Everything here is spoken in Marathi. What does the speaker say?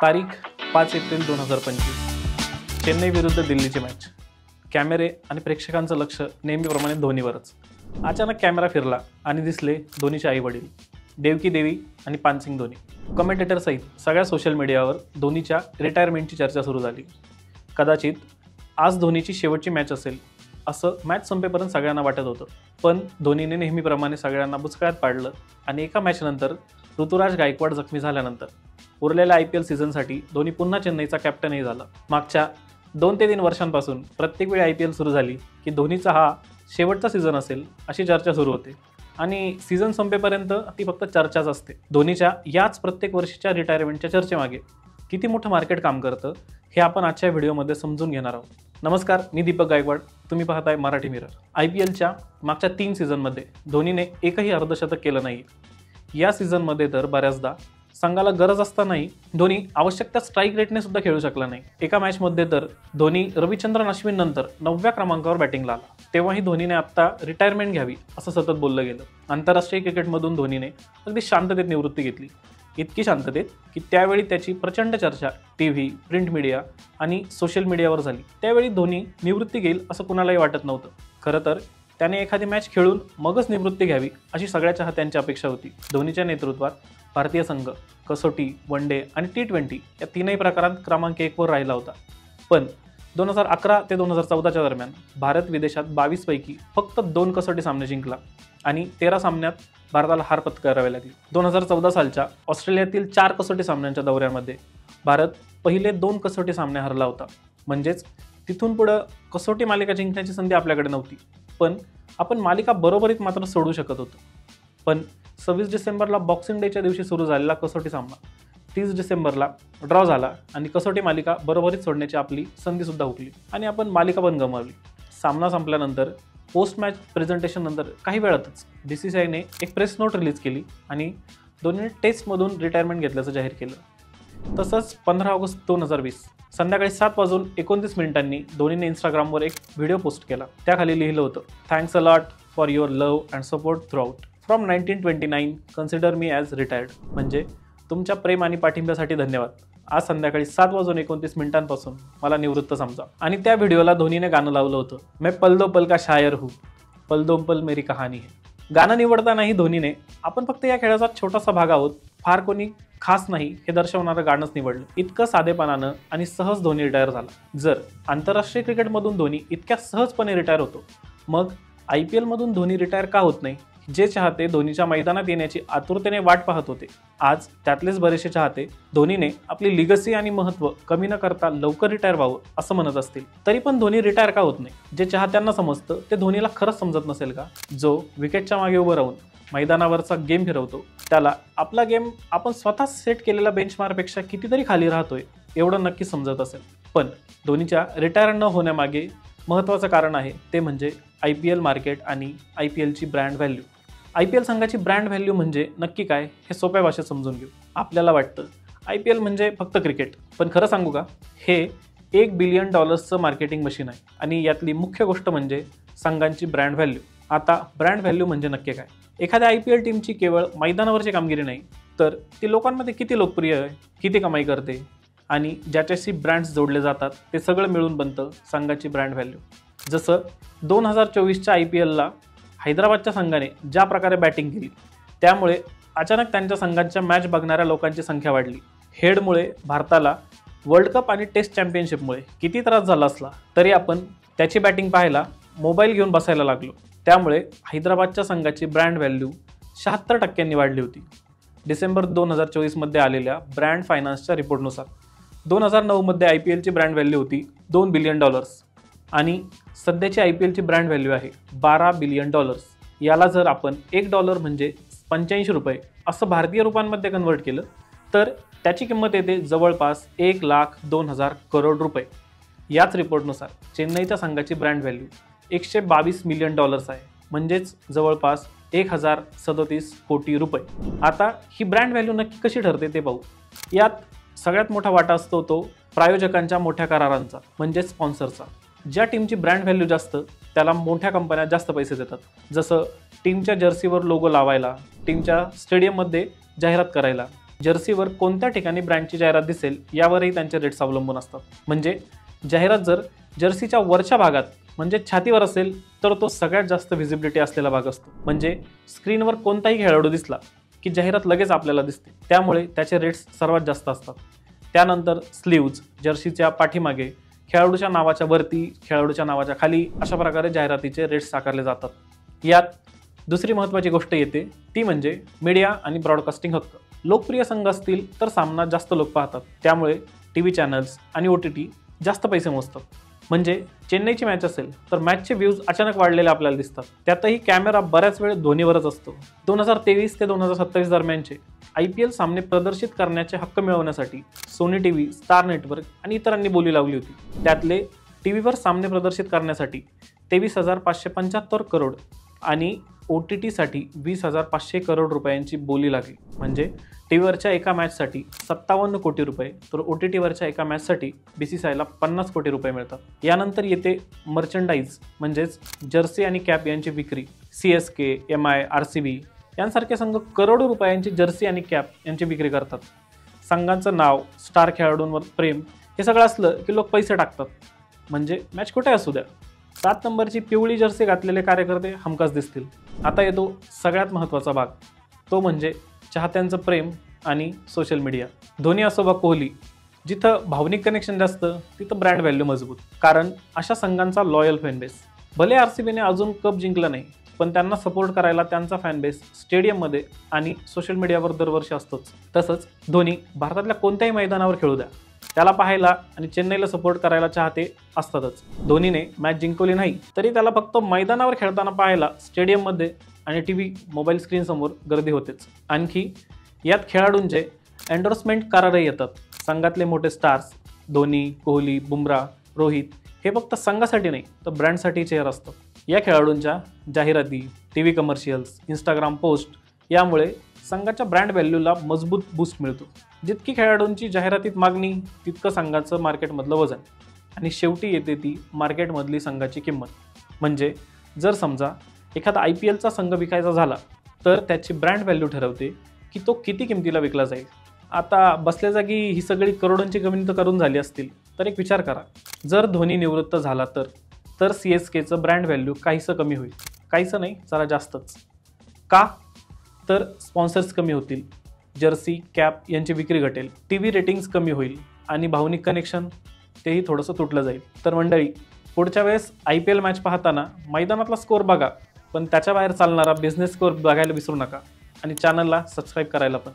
तारीख 5 एप्रिल 2025. चेन्नई विरुद्ध दिल्लीची मॅच. कॅमेरे आणि प्रेक्षकांचं लक्ष नेहमीप्रमाणे धोनीवरच. अचानक कॅमेरा फिरला आणि दिसले धोनीचे आई वडील देवकी देवी आणि पानसिंग धोनी. कमेंटेटरसहित सगळ्या सोशल मीडियावर धोनीच्या रिटायरमेंटची चर्चा सुरू झाली. कदाचित आज धोनीची शेवटची मॅच असेल असं मॅच संपेपर्यंत सगळ्यांना वाटत होतं. पण धोनीने नेहमीप्रमाणे सगळ्यांना बुचकळ्यात पाडलं आणि एका मॅचनंतर ऋतुराज गायकवाड जखमी झाल्यानंतर उरलेल्या IPL सीझनसाठी धोनी पुन्हा चेन्नईचा कॅप्टनही झाला. मागच्या 2 ते 3 वर्षांपासून प्रत्येक वेळी IPL सुरू झाली की धोनीचा हा शेवटचा सीझन असेल अशी चर्चा सुरू होते आणि सीझन संपेपर्यंत ती फक्त चर्चाच असते. धोनीच्या याच प्रत्येक वर्षीच्या रिटायरमेंटच्या चर्चेमागे किती मोठं मार्केट काम करतं हे आपण आजच्या व्हिडिओमध्ये समजून घेणार आहोत. नमस्कार, मी दीपक गायकवाड. तुम्ही पाहताय मराठी मिरर. IPLच्या मागच्या 3 सीझनमध्ये धोनीने एकही अर्धशतक केलं नाही. या सीझनमध्ये तर बऱ्याचदा संघाला गरज असतानाही धोनी आवश्यक त्या स्ट्राईक रेटने सुद्धा खेळू शकला नाही. एका मॅचमध्ये तर धोनी रविचंद्रन अश्विन नंतर 9व्या क्रमांकावर बॅटिंगला आला. तेव्हाही धोनीने आता रिटायरमेंट घ्यावी असं सतत बोललं गेलं. आंतरराष्ट्रीय क्रिकेटमधून धोनीने अगदी शांततेत निवृत्ती घेतली. इतकी शांततेत की त्यावेळी त्याची प्रचंड चर्चा TV, प्रिंट मीडिया आणि सोशल मीडियावर झाली. त्यावेळी धोनी निवृत्ती घेईल असं कुणालाही वाटत नव्हतं. खरं तर त्याने एखादी मॅच खेळून मगच निवृत्ती घ्यावी अशी सगळ्या चाहत्यांची अपेक्षा होती. धोनीच्या नेतृत्वात भारतीय संघ कसोटी, वन डे आणि T20 या तीनही प्रकारात क्रमांक 1 वर राहिला होता. पण 2011 ते 2014च्या दरम्यान भारत विदेशात 22 पैकी फक्त 2 कसोटी सामने जिंकला आणि 13 सामन्यात भारताला हार पत्करावी लागली. 2014 सालच्या ऑस्ट्रेलियातील 4 कसोटी सामन्यांच्या दौऱ्यामध्ये भारत पहिले 2 कसोटी सामने हरला होता. म्हणजेच तिथून पुढं कसोटी मालिका जिंकण्याची संधी आपल्याकडे नव्हती. पण आपण मालिका बरोबरीत मात्र सोडू शकत होतो. पण 26 डिसेंबरला बॉक्सिंग डेच्या दिवशी सुरू झालेला कसोटी सामना 30 डिसेंबरला ड्रॉ झाला आणि कसोटी मालिका बरोबरीत सोडण्याची आपली संधीसुद्धा हुकली आणि आपण मालिका पण गमावली. सामना संपल्यानंतर पोस्ट मॅच प्रेझेंटेशन नंतर काही वेळातच BCCIने एक प्रेस नोट रिलीज केली आणि धोनीने टेस्टमधून रिटायरमेंट घेतल्याचं जाहीर केलं. तसंच 15 ऑगस्ट 2020 संध्याकाळी 7:29 धोनीने इंस्टाग्रामवर एक व्हिडिओ पोस्ट केला. त्याखाली लिहिलं होतं, thanks a lot for your love and support throughout. From 1929 consider me as retired. म्हणजे तुमच्या प्रेम आणि पाठिंब्यासाठी धन्यवाद. आज संध्याकाळी 7:29 मला निवृत्त समजा. आणि त्या व्हिडिओला धोनीने गाणं लावलं होतं, मैं पल दो पल का शायर हूँ, पल दो पल मेरी कहानी है. गाणं निवडतानाही धोनीने आपण फक्त या खेळाचा छोटासा भाग आहोत, फार कोणी खास नाही हे दर्शवणारं गाणंच निवडलं. इतकं साधेपणानं आणि सहज धोनी रिटायर झाला. जर आंतरराष्ट्रीय क्रिकेटमधून धोनी इतक्या सहजपणे रिटायर होतो, मग IPL मधून धोनी रिटायर का होत नाही? जे चाहते धोनीच्या मैदानात येण्याची आतुरतेने वाट पाहत होते, आज त्यातलेच बरेचसे चाहते धोनीने आपली लिगसी आणि महत्त्व कमी न करता लवकर रिटायर व्हावं असं म्हणत असतील. तरी पण धोनी रिटायर का होत नाही? जे चाहत्यांना समजतं ते धोनीला खरंच समजत नसेल का? जो विकेटच्या मागे उभं राहून मैदानावरचा गेम फिरवतो, त्याला आपला गेम आपण स्वतः सेट केलेल्या बेंचमार्कपेक्षा कितीतरी खाली राहतोय एवढं नक्की समजत असेल. पण धोनीच्या रिटायर न होण्यामागे महत्त्वाचं कारण आहे, ते म्हणजे IPL मार्केट आणि IPLची ब्रँड व्हॅल्यू. IPL संघाची ब्रँड व्हॅल्यू म्हणजे नक्की काय हे सोप्या भाषेत समजून घेऊ. आपल्याला वाटतं IPL म्हणजे फक्त क्रिकेट, पण खरं सांगू का, हे $1 बिलियन मार्केटिंग मशीन आहे आणि यातली मुख्य गोष्ट म्हणजे संघांची ब्रँड व्हॅल्यू. आता ब्रँड व्हॅल्यू म्हणजे नक्की काय? एखाद्या IPL टीमची केवळ मैदानावरची कामगिरी नाही, तर ती लोकांमध्ये किती लोकप्रिय आहे, किती कमाई करते आणि ज्याच्याशी ब्रँड्स जोडले जातात ते सगळं मिळून बनतं संघाची ब्रँड व्हॅल्यू. जसं 2024च्या IPLला हैदराबादच्या संघाने ज्या प्रकारे बॅटिंग केली, त्यामुळे अचानक त्यांच्या संघांच्या मॅच बघणाऱ्या लोकांची संख्या वाढली. हेडमुळे भारताला वर्ल्ड कप आणि टेस्ट चॅम्पियनशिपमुळे किती त्रास झाला असला तरी आपण त्याची बॅटिंग पाहायला मोबाईल घेऊन बसायला लागलो. त्यामुळे हैदराबादच्या संघाची ब्रँड व्हॅल्यू 76% वाढली होती. डिसेंबर 2024मध्ये आलेल्या ब्रँड फायनान्सच्या रिपोर्टनुसार 2009मध्ये IPLची ब्रँड व्हॅल्यू होती $2 बिलियन आणि सध्याची IPLची ब्रँड व्हॅल्यू आहे $12 बिलियन. याला जर आपण $1 म्हणजे 85 रुपये असं भारतीय रुपयांमध्ये कन्वर्ट केलं तर त्याची किंमत येते जवळपास 1,02,000 करोड रुपये. याच रिपोर्टनुसार चेन्नईच्या संघाची ब्रँड व्हॅल्यू $122 मिलियन आहे, म्हणजेच जवळपास 1,037 कोटी रुपये. आता ही ब्रँड व्हॅल्यू नक्की कशी ठरते ते पाहू. यात सगळ्यात मोठा वाटा असतो तो प्रायोजकांच्या मोठ्या करारांचा, म्हणजेच स्पॉन्सरचा. ज्या टीमची ब्रँड व्हॅल्यू जास्त त्याला मोठ्या कंपन्या जास्त पैसे देतात. जसं टीमच्या जर्सीवर लोगो लावायला, टीमच्या स्टेडियममध्ये जाहिरात करायला जर्सीवर कोणत्या ठिकाणी ब्रँडची जाहिरात दिसेल यावरही त्यांचे रेट्स अवलंबून असतात. म्हणजे जाहिरात जर जर्सीच्या वरच्या भागात म्हणजे छातीवर असेल तर तो सगळ्यात जास्त व्हिजिबिलिटी असलेला भाग असतो. म्हणजे स्क्रीनवर कोणताही खेळाडू दिसला की जाहिरात लगेच आपल्याला दिसते, त्यामुळे त्याचे रेट्स सर्वात जास्त असतात. त्यानंतर स्लीव्ज, जर्सीच्या पाठीमागे, खेळाडूच्या नावाच्या वरती, खेळाडूच्या नावाच्या खाली, अशा प्रकारे जाहिरातीचे रेट्स आकारले जातात. यात दुसरी महत्त्वाची गोष्ट येते ती म्हणजे मीडिया आणि ब्रॉडकास्टिंग हक्क. लोकप्रिय संघ असतील तर सामना जास्त लोक पाहतात, त्यामुळे TV चॅनल्स आणि OTT जास्त पैसे मोजतात. म्हणजे चेन्नईची मॅच असेल तर मॅचचे व्ह्यूज अचानक वाढलेले आपल्याला दिसतात. त्यातही कॅमेरा बऱ्याच वेळ धोनीवरच असतो. 2023 ते 2027 दरम्यानचे IPL सामने प्रदर्शित करण्याचे हक्क मिळवण्यासाठी सोनी TV, स्टार नेटवर्क आणि इतरांनी बोली लावली होती. त्यातले टीव्हीवर सामने प्रदर्शित करण्यासाठी 23,575 करोड आणि OTTसाठी 20,500 करोड रुपयांची बोली लागली. म्हणजे टीव्हीवरच्या एका मॅचसाठी 57 कोटी रुपये तर OTTवरच्या एका मॅचसाठी BCCIला 50 कोटी रुपये मिळतात. यानंतर येते मर्चंडाईज म्हणजेच जर्सी आणि कॅप यांची विक्री. CSK, MI, RCB यांसारखे संघ करोडो रुपयांची जर्सी आणि कॅप यांची विक्री करतात. संघांचं नाव, स्टार खेळाडूंवर प्रेम हे सगळं असलं की लोक पैसे टाकतात. म्हणजे मॅच कुठे असू द्या, 7 नंबरची पिवळी जर्सी घातलेले कार्यकर्ते हमखास दिसतील. आता येतो सगळ्यात महत्त्वाचा भाग, तो म्हणजे चाहत्यांचं प्रेम आणि सोशल मीडिया. धोनी असो वा कोहली, जिथं भावनिक कनेक्शन जास्त तिथं ब्रँड व्हॅल्यू मजबूत. कारण अशा संघांचा लॉयल फॅनबेस. भले RCBने अजून कप जिंकला नाही, पण त्यांना सपोर्ट करायला त्यांचा फॅनबेस स्टेडियममध्ये आणि सोशल मीडियावर दरवर्षी असतोच. तसंच धोनी भारतातल्या कोणत्याही मैदानावर खेळू द्या, त्याला पाहायला आणि चेन्नईला सपोर्ट करायला चाहते असतातच. धोनीने मॅच जिंकवली नाही तरी त्याला फक्त मैदानावर खेळताना पाहायला स्टेडियममध्ये आणि TV, मोबाईल स्क्रीनसमोर गर्दी होतेच. आणखी यात खेळाडूंचे एंडोर्समेंट करारही येतात. संघातले मोठे स्टार्स धोनी, कोहली, बुमराह, रोहित हे फक्त संघासाठी नाही तर ब्रँडसाठी चेअर असतात. या खेळाडूंच्या जाहिराती, TV कमर्शियल्स, इंस्टाग्राम पोस्ट यामुळे संघाच्या ब्रँड व्हॅल्यूला मजबूत बूस्ट मिळतो. जितकी खेळाडूंची जाहिरातीत मागणी तितकं संघाचं मार्केटमधलं वजन आणि शेवटी येते ती मार्केटमधली संघाची किंमत. म्हणजे जर समजा एखादा IPLचा संघ विकायचा झाला तर त्याची ब्रँड व्हॅल्यू ठरवते की तो किती किमतीला विकला जाईल. आता बसल्या जागी ही सगळी करोडोंची गणितं करून झाली असतील तर एक विचार करा, जर धोनी निवृत्त झाला तर CSKचं ब्रँड व्हॅल्यू काहीसं कमी होईल. काहीसं नाही, जरा जास्तच. का? तर स्पॉन्सर्स कमी होतील, जर्सी, कॅप यांची विक्री घटेल, TV रेटिंग्स कमी होईल आणि भावनिक कनेक्शन तेही थोडंसं तुटलं जाईल. तर मंडळी, पुढच्या वेळेस IPL मॅच पाहताना मैदानातला स्कोअर बघा, पण त्याच्या बाहेर चालणारा बिझनेस स्कोअर बघायला विसरू नका आणि चॅनलला सबस्क्राईब करायला पण.